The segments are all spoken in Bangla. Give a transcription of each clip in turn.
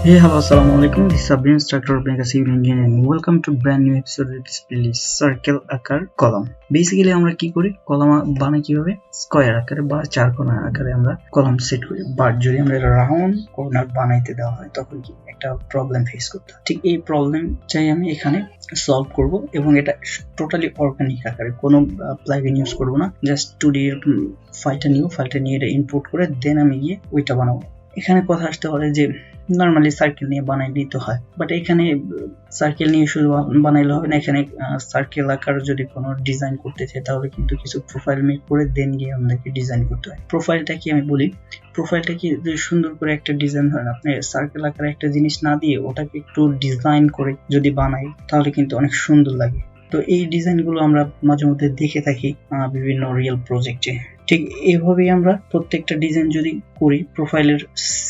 Hey, hello, assalamu alaikum. This is Sabri, instructor of Bangla Civil Engineering. Welcome to brand new episode of this playlist Circle আকার কলাম। বেসিক্যালি আমরা কি করি, কলাম বানাই কিভাবে, স্কয়ার আকারে বা চার কোণা আকারে আমরা কলাম সেট করি। বাট যদি আমরা রাউন্ড কর্নার বানাইতে দেওয়া হয় তখন কি একটা প্রবলেম ফেস করতে হয়। ঠিক এই প্রবলেম চাই আমি এখানে সলভ করব এবং এটা টোটালি অর্গানিক আকারে, কোনো প্লাগইন ইউজ করব না। জাস্ট 2D ফাইলটা নিয়ে এটা ইনপুট করে দেন আমি গিয়ে ওইটা বানাবো। এখানে কথা আসতে পারে যে নর্মালি সার্কেল নিয়ে বানাই দিতে হয়, বাট এখানে সার্কেল নিয়ে শুধু বানাইলে হবে না। এখানে সার্কেল আকার যদি কোনো ডিজাইন করতে চাই তাহলে কিন্তু কিছু প্রোফাইল মেক করে দেন গিয়ে আমাদেরকে ডিজাইন করতে হয়। প্রোফাইলটা কি আমি বলি, প্রোফাইলটা কি যদি সুন্দর করে একটা ডিজাইন হয়, আপনি সার্কেল আকারে একটা জিনিস না দিয়ে ওটাকে একটু ডিজাইন করে যদি বানাই তাহলে কিন্তু অনেক সুন্দর লাগে। তো এই ডিজাইনগুলো আমরা মাঝে মধ্যে দেখে থাকি বিভিন্ন রিয়েল প্রজেক্টে। ঠিক এইভাবেই আমরা প্রত্যেকটা ডিজাইন যদি করি প্রোফাইলের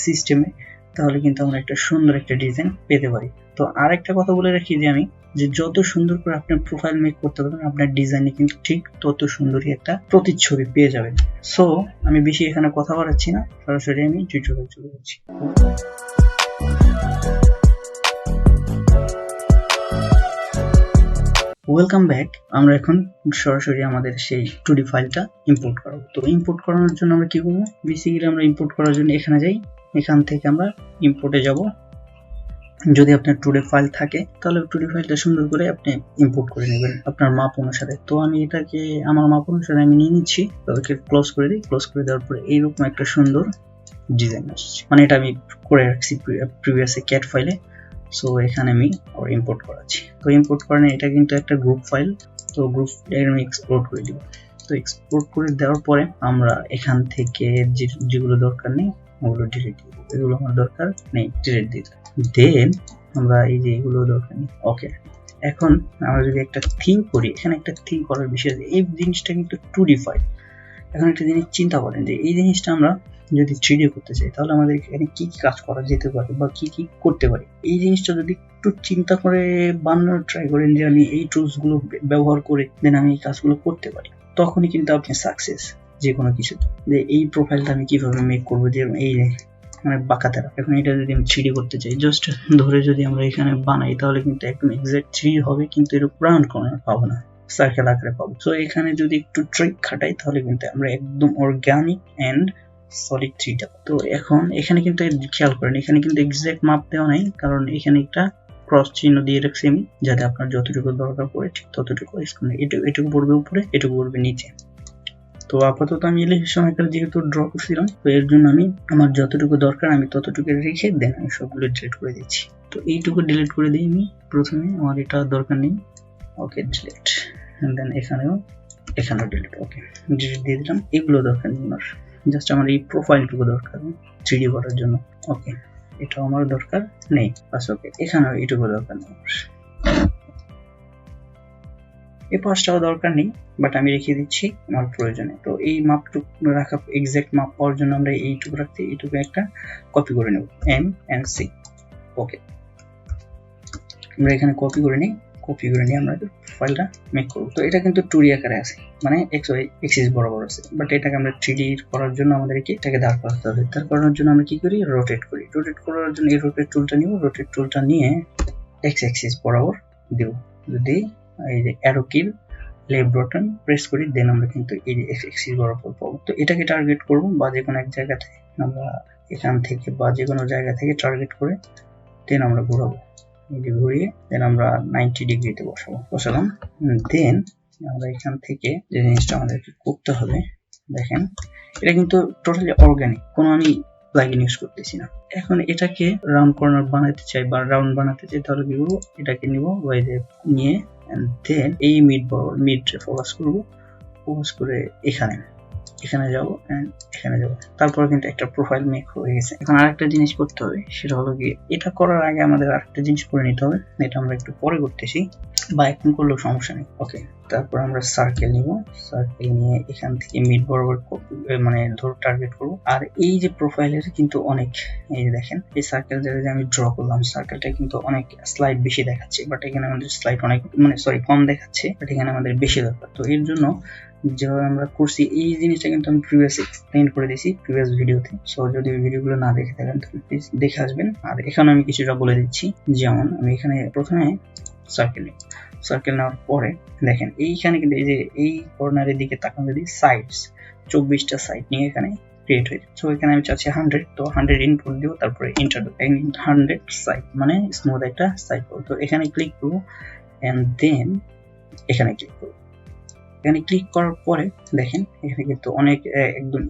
সিস্টেমে তাহলে কিন্তু আমরা একটা সুন্দর একটা ডিজাইন পেতে পারি। তো আরেকটা কথা বলে রাখি যে আমি যে যত সুন্দর করে আপনি প্রোফাইল মেক করতে পারবেন আপনার ডিজাইনে কিন্তু ঠিক তত সুন্দরই একটা প্রতিচ্ছবি পেয়ে যাবেন। সো আমি বেশি এখানে কথা বাড়াচ্ছি না, সরাসরি আমি টিউটোরিয়ালে চলে যাচ্ছি। Welcome back. আমরা এখন সরাসরি আমাদের সেই 2D ফাইলটা ইম্পোর্ট করব। তো ইম্পোর্ট করানোর জন্য আমরা কি করব, বেসিক্যালি আমরা ইম্পোর্ট করার জন্য এখানে যাই, এখান থেকে আমরা ইম্পোর্টে যাব। যদি আপনার 2D ফাইল থাকে তাহলে 2D ফাইলটা সুন্দর করে আপনি ইম্পোর্ট করে নেবেন আপনার মাপ অনুসারে। তো আমি এটাকে আমার মাপ অনুসারে আমি নিয়ে নিচ্ছি, তাদেরকে ক্লোজ করে দিই। ক্লোজ করে দেওয়ার পরে এইরকম একটা সুন্দর ডিজাইন আসছে, মানে এটা আমি করে রাখছি প্রিভিয়াস ক্যাট ফাইলে। সো এখানে আমি ইম্পোর্ট করাচ্ছি। তো ইম্পোর্ট করেন, এটা কিন্তু একটা গ্রুপ ফাইল, তো গ্রুপ আমি এক্সপোর্ট করে দিব। তো এক্সপোর্ট করে দেওয়ার পরে আমরা এখান থেকে যেগুলো দরকার নেই ওগুলো ডিলিট দিব, এগুলো আমার দরকার নেই ডিলিট দিতে। দেন আমরা এই যে এগুলো দরকার নেই, ওকে। এখন আমরা যদি একটা থিম করি, এখানে একটা থিম করার বিষয়, এই জিনিসটা কিন্তু 2D ফাইল। এখন একটা জিনিস চিন্তা করেন যে এই জিনিসটা আমরা যদি 3D করতে চাই তাহলে আমাদের এখানে কি কি কাজ করা যেতে পারে বা কি কি করতে পারি। এই জিনিসটা যদি একটু চিন্তা করে বানানোর ট্রাই করেন যে আমি এই টুলস গুলো ব্যবহার করে দেন আমি এই কাজগুলো করতে পারি, তখনই কিন্তু আপনি সাকসেস যে কোনো কিছুতে। যে এই প্রোফাইলটা আমি কিভাবে মেক করবো, যে এই মানে বাঁকাতেরা। এখন এটা যদি আমি 3D করতে চাই, জাস্ট ধরে যদি আমরা এখানে বানাই তাহলে কিন্তু একদম এক্সাক্ট 3D হবে, কিন্তু এরকম রাউন্ড কর্নার পাবো না, সার্কেল আকারে পাবো। সো এখানে যদি একটু ট্রিক খাটাই তাহলে কিন্তু আমরা একদম অর্গানিক এন্ড সলিড 3টা। তো এখন এখানে কিন্তু খেয়াল করেন, এখানে কিন্তু এক্সাক্ট মাপ দেওয়া নাই, কারণ এখানে একটা ক্রস চিহ্ন দিয়ে রাখছি আমি, যাতে আপনার যতটুকু দরকার পড়ে ঠিক ততটুকু। এটুকু পড়বে উপরে, এটুকু পড়বে নিচে। তো আপাতত আমি ইলিস্ট্রেশন আকারে যেহেতু ড্র করছিলাম, তো এর জন্য আমি আমার যতটুকু দরকার আমি ততটুকু রেখে দেন আমি সবগুলো ডিলিট করে দিচ্ছি। তো এইটুকু ডিলিট করে দিই আমি প্রথমে, আমার এটা দরকার নেই, ওকে ডিলিট। দেন এখানেও ডিলিট, ওকে ডিলিট দিয়ে দিলাম। এগুলো দরকার নেই আমার, জাস্ট আমার এই প্রোফাইলটুকু দরকার 3D করার জন্য, ওকে এটাও আমার দরকার নেই, বাস ওকে। এখানেও এইটুকু দরকার নেই আমার, এই পাঁচটাও দরকার নেই, বাট আমি রেখে দিচ্ছি আমার প্রয়োজনে। তো এই মাপটুকু রাখা, এক্সাক্ট মাপ পাওয়ার জন্য আমরা এইটুকু রাখতে, এইটুকু একটা কপি করে নেব, এম এন্ড সি, ওকে। আমরা এখানে কপি করে নিই আমরা ফাইলটা মেক করব। তো এটা কিন্তু 2D আকারে আছে, মানে XY এক্সিস বরাবর আছে, বাট এটাকে আমরা 3D করার জন্য আমাদেরকে এটাকে দাঁড় করাতে হবে। দাঁড় করানোর জন্য আমরা কি করি, রোটেট করি। রোটেট করার জন্য এই রোটেট টুলটা নিব, রোটেট টুলটা নিয়ে X অ্যাক্সিস বরাবর দেব। যদি এই যে অ্যারো কির লেফট বাটন প্রেস করি দেন আমরা কিন্তু এই যে X অ্যাক্সিস বরাবর পাবো। তো এটাকে টার্গেট করব বা যে কোনো এক জায়গা থেকে, আমরা এখান থেকে বা যে কোনো জায়গা থেকে টার্গেট করে দেন আমরা ঘোরাবো, এই যে ঘুরিয়ে দেন আমরা 90 ডিগ্রিতে বসালাম। দেন আমরা এখান থেকে যে জিনিসটা আমাদেরকে করতে হবে, দেখেন এটা কিন্তু টোটালি অর্গানিক, কোনো আমি প্লাগইন ইউজ করতেছি না। এখন এটাকে রাউন্ড কর্নার বানাতে চাই বা রাউন্ড বানাতে চাই তাহলে কি করবো, এটাকে নিব ওই যে নিয়ে দেন এই মিড ফোকাস করব, ফোকাস করে এখানে যাব এন্ড এখানে যাব। তারপর কিন্তু একটা প্রোফাইল মেক হয়ে গেছে। এখন আরেকটা জিনিস করতে হবে, সেটা হলো কি, এটা করার আগে আমাদের আরেকটা জিনিস করে নিতে হবে, এটা আমরা একটু পরে করতেছি বা এখন করলেও সমস্যা নেই, ওকে। তারপর আমরা সার্কেল নিব, সার্কেল নিয়ে এখান থেকে মিড বরাবর মানে ধরে টার্গেট করব। আর এই যে প্রোফাইলের কিন্তু অনেক, এই যে দেখেন এই সার্কেল যে আমি ড্র করলাম, সার্কেলটা কিন্তু অনেক স্লাইড বেশি দেখাচ্ছে, বাট এখানে আমাদের স্লাইড অনেক মানে কম দেখাচ্ছে, বাট এখানে আমাদের বেশি দরকার। তো এর জন্য যেভাবে আমরা করছি এই জিনিসটা কিন্তু আমি প্রিভিয়াস এক্সপ্লেইন করে দিয়েছি প্রিভিয়াস ভিডিওতে। সো যদি ভিডিওগুলো না দেখে থাকেন তাহলে প্লিজ দেখে আসবেন। আর এখানে আমি কিছুটা বলে দিচ্ছি, যেমন আমি এখানে প্রথমে সার্কেল নিই, সার্কেল নেওয়ার পরে দেখেন এইখানে কিন্তু এই যে এই কর্নারের দিকে তাকান, যদি সাইডস 24টা সাইড নিয়ে এখানে ক্রিয়েট হয়েছে। সো এখানে আমি চাচ্ছি 100, তো 100 ইনপুট দিব, তারপরে এন্টার দেবো। 100 সাইড মানে স্মুথ একটা সাইড করবো। তো এখানে ক্লিক করবো এন্ড দেন এখানে ক্লিক করবো। এখানে ক্লিক করার পরে দেখেন এখানে কিন্তু অনেক একদম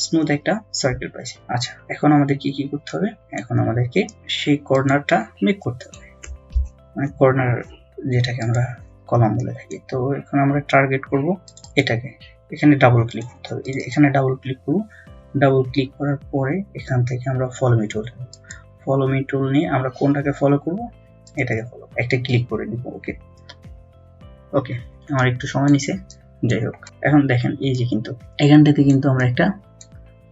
স্মুথ একটা সার্কেল পাইছে। আচ্ছা, এখন আমাদের কি করতে হবে? এখন আমাদেরকে সেই কর্নারটা মেক করতে হবে, মানে কর্নার যেটাকে আমরা কলাম বলে থাকি। তো এখন আমরা টার্গেট করব এটাকে, এখানে ডাবল ক্লিক করতে হবে। এই যে এখানে ডাবল ক্লিক করব, ডাবল ক্লিক করার পরে এখান থেকে আমরা ফলো মি টুল নেব। ফলো মি টুল নিয়ে আমরা কোনটাকে ফলো করব? এটাকে ফলো, একটা ক্লিক করে দিব। ওকে ওকে, আমার একটু সময় নিছে, যাই হোক। এখন দেখেন এই যে কিন্তু এখানটাতে কিন্তু আমরা একটা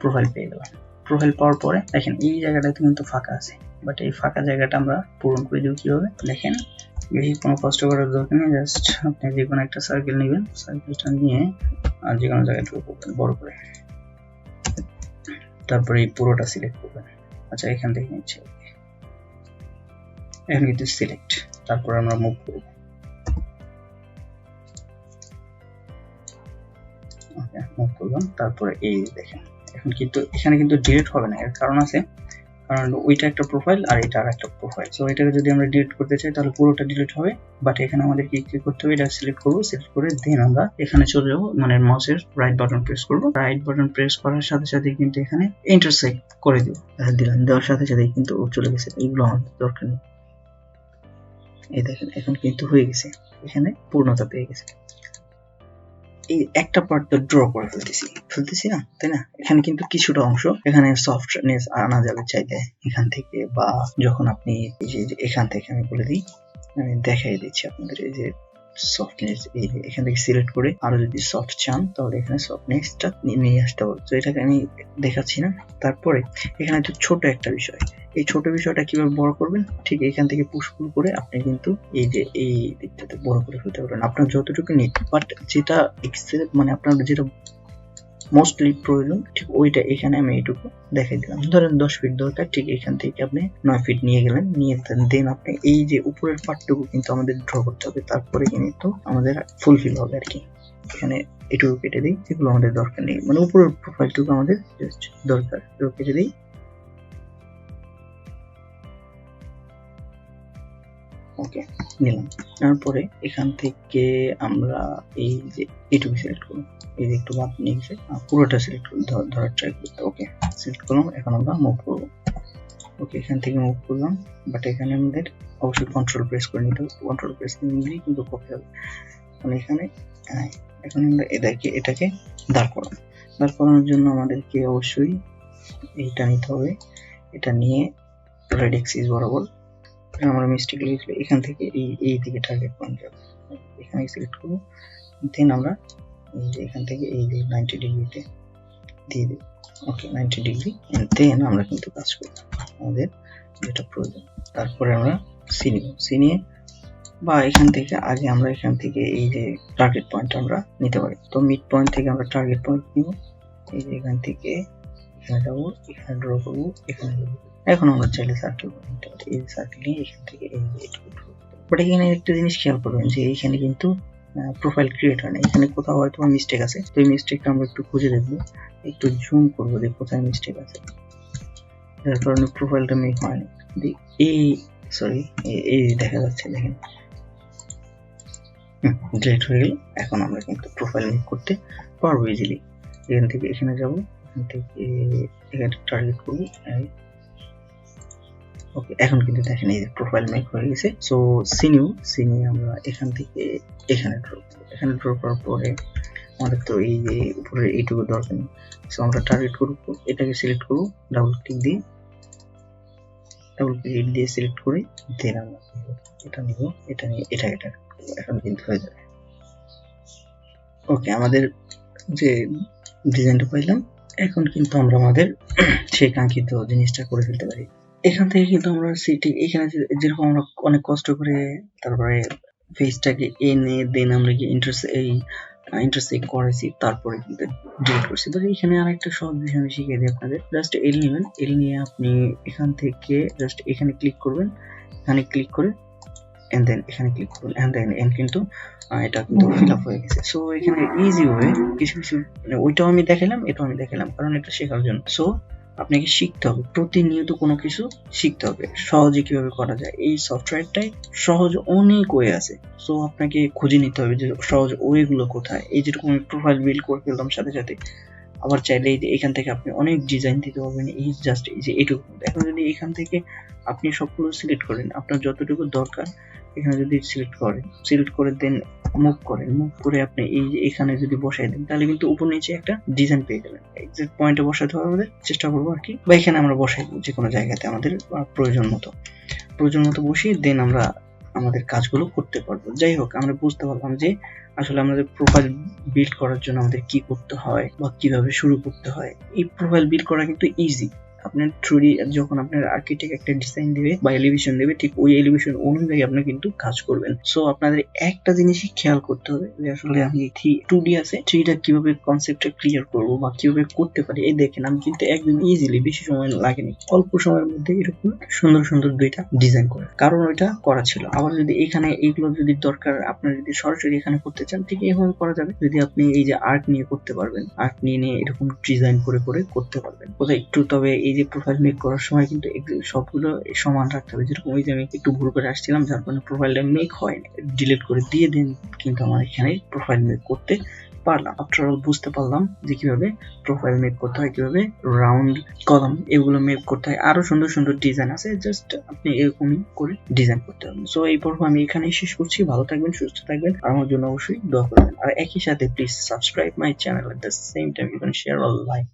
প্রোফাইল পেয়ে গেলাম। প্রোফাইল পাওয়ার পরে দেখেন এই জায়গাটাতে কিন্তু ফাঁকা আছে, বাট এই ফাঁকা জায়গাটা আমরা পূরণ করে দিব কিভাবে? দেখেন বেশি কোনো কষ্ট করার দরকার নেই, জাস্ট আপনি যে কোনো একটা সার্কেল নেবেন, সার্কেলটা নিয়ে আর যে কোনো জায়গায় ড্র করবেন বড় করে, তারপরে এই পুরোটা সিলেক্ট করবেন। আচ্ছা, এখান থেকে নিচ্ছি, এখন কিন্তু সিলেক্ট, তারপর আমরা মুভ করব। ওকে, মুভ করলাম, তারপরে এই দেখেন এখন কিন্তু এখানে কিন্তু ডিলিট হবে না। এর কারণ আছে, কারণ ওইটা একটা প্রোফাইল আর এটা আর একটা প্রোফাইল। সো এটাকে যদি আমরা ডিলিট করতে চাই তাহলে পুরোটা ডিলিট হবে, বাট এখানে আমাদের কি করতে হবে? এটা সিলেক্ট করব, সিলেক্ট করে দেন আমরা এখানে চলে যাব, মানে মাউসের রাইট বাটন প্রেস করব। রাইট বাটন প্রেস করার সাথে সাথে কিন্তু এখানে ইন্টারসেক্ট করে দিব, দিলাম, দেওয়ার সাথে সাথে কিন্তু চলে গেছে। এইগুলো আমাদের দরকার নেই। এই দেখেন এখন কিন্তু হয়ে গেছে, এখানে পূর্ণতা পেয়ে গেছে। এই একটা পার্ট তো ড্র করে ফেলতেছি না, তাই না? এখানে কিন্তু কিছুটা অংশ এখানে সফটনেস আনা যাবে চাইলে এখান থেকে, বা যখন আপনি এই যে এখান থেকে আমি বলে দিই, আমি দেখাই দিচ্ছি আপনাদের। এই যে সফটনেস, এই যে এখান থেকে সিলেক্ট করে আরো যদি সফট চান তাহলে এখানে সফটনেসটা নিয়ে আসতে হবে। তো এটাকে আমি দেখাচ্ছি না। তারপরে এখানে তো ছোট একটা বিষয়, এই ছোট বিষয়টা কিভাবে বড় করবেন? ঠিক এখান থেকে পুশ পুল করে আপনি কিন্তু এই যে এই দিকটাতে বড় করে ফেলতে পারবেন আপনার যতটুকু নিড, বাট যেটা মানে আপনার যেটা মোস্টলি প্রয়োজন ঠিক ওইটা এখানে আমি এইটুকু দেখাই দিলাম। ধরেন 10 ফিট দরকার, ঠিক এখান থেকে আপনি 9 ফিট নিয়ে গেলেন, নিয়ে দেন আপনি এই যে উপরের পার্টটুকু কিন্তু আমাদের ড্র করতে হবে, তারপরে কিন্তু আমাদের ফুলফিল হবে আর কি। এখানে এটুকু কেটে দিই, এগুলো আমাদের দরকার নেই, মানে উপরের প্রোফাইলটুকু আমাদের জাস্ট দরকার, এটুকু কেটে দিই। ওকে, নিলাম। তারপরে এখান থেকে আমরা এই যে এটুকু সিলেক্ট করব, এই যে একটু বাদ নিয়ে গেছে, পুরোটা সিলেক্ট করে ধরার ট্রাই করতে। ওকে, সিলেক্ট করলাম, এখন আমরা মুভ করব। ওকে, এখান থেকে মুভ করলাম, বাট এখানে আমাদের অবশ্যই কন্ট্রোল প্রেস করে নিতে হবে। কন্ট্রোল প্রেস নিলেই কিন্তু কপি হবে। মানে এখানে এখন আমরা এটাকে দাঁড় করানোর জন্য আমাদেরকে অবশ্যই এইটা নিতে হবে। এটা নিয়ে রেড এক্সিস বরাবর আমরা মিস্টেক লিখলে এখান থেকে এই দিকে টার্গেট পয়েন্ট যাবে, এখানে সিলেক্ট করব। দেন আমরা এই যে এখান থেকে এই যে 90 ডিগ্রিতে দিয়ে দেব। ওকে, 90 ডিগ্রি, দেন আমরা কিন্তু কাজ করব আমাদের যেটা প্রয়োজন। তারপরে আমরা সি নিয়ে বা এখান থেকে আগে আমরা এখান থেকে এই যে টার্গেট পয়েন্ট আমরা নিতে পারি। তো মিড পয়েন্ট থেকে আমরা টার্গেট পয়েন্ট নিব, এই যে এখান থেকে এখানে যাবো, এখানে ড্র করবো, এখানে যাবো। এখন আমরা চাইলে সার্কেল নিতে পারি, এই সার্কেল নিয়ে এখান থেকে এই বাট এখানে একটা জিনিস খেয়াল করবেন যে এইখানে কিন্তু প্রোফাইল ক্রিয়েট হয় না, এখানে কোথাও হয়তো মিস্টেক আছে। তো এই মিস্টেকটা আমরা একটু খুঁজে দেখবো, একটু জুম করবো যে কোথায় মিস্টেক আছে, যার কারণে প্রোফাইলটা মেক হয় না। এই সরি, এই দেখা যাচ্ছে, দেখেন ডিলিট হয়ে গেল। এখন আমরা কিন্তু প্রোফাইল মেক করতে পারবো ইজিলি। এখান থেকে এখানে যাব, এখান থেকে এখানে টার্গেট করবো। ওকে, এখন কিন্তু দেখেন এই যে প্রোফাইল মেক হয়ে গেছে। সো সি নিয়ে আমরা এখান থেকে এখানে ড্র করবো। এখানে ড্র করার পরে আমাদের তো এই যে উপরে এইটুকু দরকার নেই। সো আমরা টার্গেট করবো, এটাকে সিলেক্ট করবো, ডাবল ক্লিক দিয়ে সিলেক্ট করে দেন আমরা এটা নিব, এটা নিয়ে এটা এখন কিন্তু হয়ে যাবে। ওকে, আমাদের যে ডিজাইনটা পাইলাম, এখন কিন্তু আমরা আমাদের সেই কাঙ্ক্ষিত জিনিসটা করে ফেলতে পারি। এখান থেকে কিন্তু আমরা ঠিক এখানে যেরকম আমরা অনেক কষ্ট করে তারপরে ফেসটাকে এনে দেন আমরা কি এই ইন্টারসেক্ট করেছি, তারপরে কিন্তু ডিলিট করছি। তো এখানে আরেকটা সহজ বিষয় আমি শিখিয়ে দিই আপনাদের। জাস্ট এল নেবেন, এল নিয়ে আপনি এখান থেকে জাস্ট এখানে ক্লিক করবেন, এখানে ক্লিক করে এন্ড দেন এখানে ক্লিক করবেন, এন্ড দেন কিন্তু এটা কিন্তু ফিল আপ হয়ে গেছে। সো এখানে ইজি ওয়ে কিছু কিছু মানে ওইটাও আমি দেখালাম, এটাও আমি দেখালাম, কারণ এটা শেখার জন্য। সো আপনাকে শিখতে হবে, প্রতিনিয়ত কোনো কিছু শিখতে হবে সহজে কিভাবে করা যায়। এই সফটওয়্যারটাই সহজ অনেক ওয়ে আছে, সো আপনাকে খুঁজে নিতে হবে যে সহজ ওয়ে গুলো কোথায়। এই যেরকম আমি প্রোফাইল বিল্ড করে ফেললাম সাথে সাথে, আবার চাইলে এখান থেকে আপনি অনেক ডিজাইন দিতে পারবেন। এই জাস্ট এই যে এটুকু, এখন যদি এখান থেকে আপনি সবগুলো সিলেক্ট করেন, আপনার যতটুকু দরকার এখানে যদি সিলেক্ট করে দেন, মুভ করে আপনি এই যে এখানে যদি বসাই দেন, তাহলে কিন্তু উপর নিচে একটা ডিজাইন পেয়ে যাবেন। এক্সাক্ট পয়েন্টে বসাতে হবে, আমাদের চেষ্টা করবো আর কি, বা এখানে আমরা বসাই দেবো যে কোনো জায়গাতে আমাদের প্রয়োজন মতো বসিয়ে দেন আমরা আমাদের কাজগুলো করতে পারবো। যাই হোক, আমরা বুঝতে পারলাম যে আসলে আমাদের প্রোফাইল বিল্ড করার জন্য আমাদের কি করতে হয় বা কিভাবে শুরু করতে হয়। এই প্রোফাইল বিল্ড করা কিন্তু ইজি। আপনার 3D যখন আপনার আর্কিটেক্ট একটা ডিজাইন দিবে বা এলিভেশন দেবে, ঠিক ওই এলিভেশন অনুযায়ী আপনি কিন্তু কাজ করবেন। সো আপনাদের একটা জিনিসই খেয়াল করতে হবে যে আসলে আমি 2D আছে, 3D কিভাবে কনসেপ্টটা ক্লিয়ার করবো বা কিভাবে করতে পারি। এই দেখেন, আমি কিন্তু একদম ইজিলি, বেশি সময় লাগেনি, অল্প সময়ের মধ্যে এরকম সুন্দর সুন্দর দুইটা ডিজাইন করে, কারণ ওইটা করা ছিল। আবার যদি এখানে এইগুলো যদি দরকার, আপনার যদি সরাসরি এখানে করতে চান, ঠিক এইভাবে করা যাবে। যদি আপনি এই যে আর্ট নিয়ে করতে পারবেন, আর্ট নিয়ে এরকম ডিজাইন করে করতে পারবেন। কোথায় একটু, তবে এই যে প্রোফাইল মেক করার সময় কিন্তু সবগুলো সমান রাখতে হবে। যেরকম ওই যে আমি একটু ভুল করে আসছিলাম, যার কারণে প্রোফাইলটা মেক হয় না, ডিলিট করে দিয়ে দেন, কিন্তু আমার এখানে প্রোফাইল মেক করতে পারলাম। আফটার অল বুঝতে পারলাম যে কিভাবে প্রোফাইল মেক করতে হয়, কিভাবে রাউন্ড কলাম এগুলো মেক করতে হয়। আরো সুন্দর সুন্দর ডিজাইন আছে, জাস্ট আপনি এরকমই করে ডিজাইন করতে হবে। সো এই পর্ব আমি এখানেই শেষ করছি। ভালো থাকবেন, সুস্থ থাকবেন, আর আমার জন্য অবশ্যই দোয়া করবেন। আর একই সাথে please subscribe my channel. At the same time you can share all like.